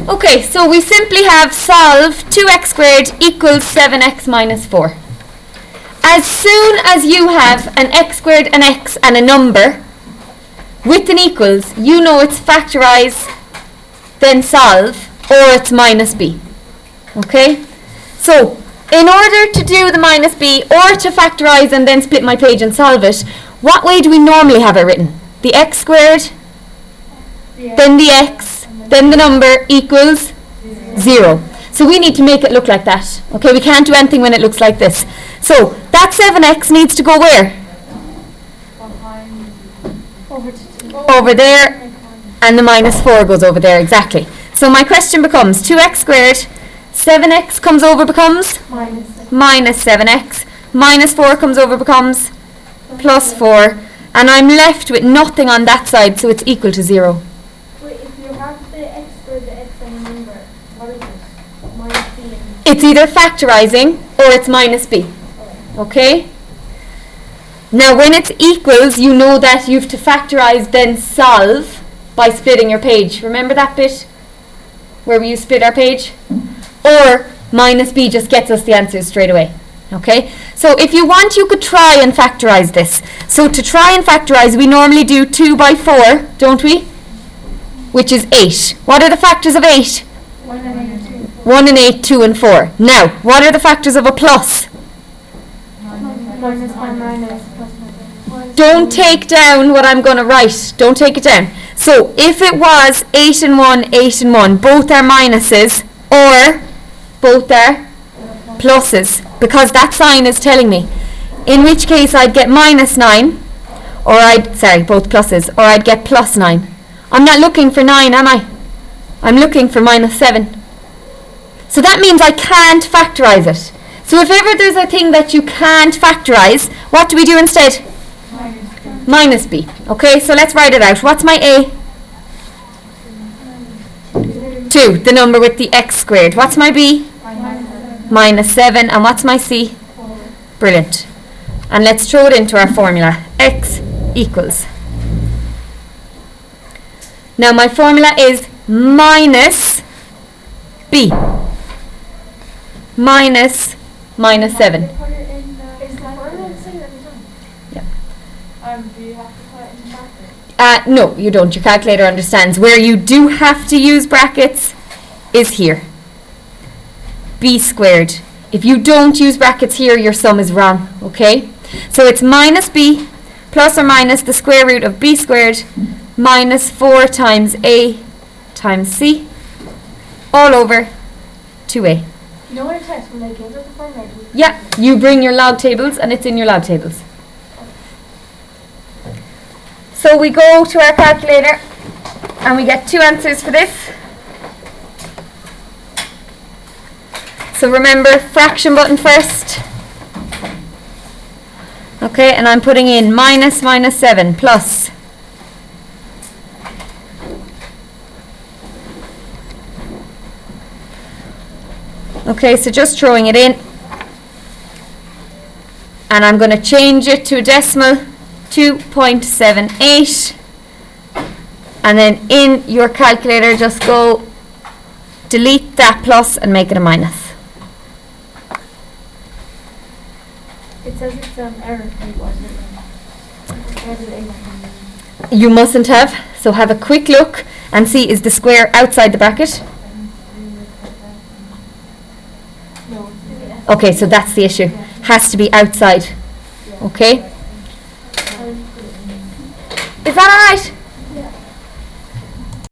Okay, so we simply have solve 2x squared equals 7x minus 4. As soon as you have an x squared, an x, and a number with an equals, you know it's factorize, then solve, or it's minus b. Okay? So, in order to do the minus b, or to factorize and then split my page and solve it, what way do we normally have it written? The x squared, then the x, then the number equals 0. So we need to make it look like that. Okay, we can't do anything when it looks like this. So that 7x needs to go where? Over there, and the minus 4 goes over there, exactly. So my question becomes 2x squared, 7x comes over becomes? Minus 7x. Minus 4 comes over becomes? Plus 4. And I'm left with nothing on that side, so it's equal to 0. Wait, if you have the x squared, the x and the number, what is it? Minus b. It's either factorizing or it's minus b. Okay? Now when it's equals, you know that you have to factorize then solve by splitting your page. Remember that bit where we split our page? Or minus b just gets us the answers straight away. Okay? So if you want, you could try and factorize this. So to try and factorize, we normally do 2 by 4, don't we? Which is 8. What are the factors of 8? 1 and 8, 2 and 4. Now, what are the factors of a plus? Don't take down what I'm going to write. Don't take it down. So if it was 8 and 1, 8 and 1, both are minuses, or both are pluses, because that sign is telling me. In which case I'd get minus 9, or both pluses, or I'd get plus 9. I'm not looking for 9, am I? I'm looking for minus 7. So that means I can't factorize it. So if ever there's a thing that you can't factorize, what do we do instead? Minus b. Okay, so let's write it out. What's my a? 2, the number with the x squared. What's my b? Minus 7. And what's my c? Brilliant. And let's throw it into our formula. X equals. Now my formula is minus b. Minus 7. Yeah. Do you have to put it in brackets? No, you don't. Your calculator understands. Where you do have to use brackets is here. B squared. If you don't use brackets here, your sum is wrong. Okay? So it's minus b plus or minus the square root of b squared minus 4 times a times c all over 2a. You know what it says when they give us the formula? Yeah, you bring your log tables and it's in your log tables. So we go to our calculator and we get 2 answers for this. So remember, fraction button first. Okay, and I'm putting in minus 7 plus. Okay, so just throwing it in. And I'm going to change it to a decimal, 2.78. And then in your calculator, just go delete that plus and make it a minus. It says it's error. You mustn't have, so have a quick look and see, is the square outside the bracket? No. Okay, so that's the issue. Has to be outside. Okay? Is that alright?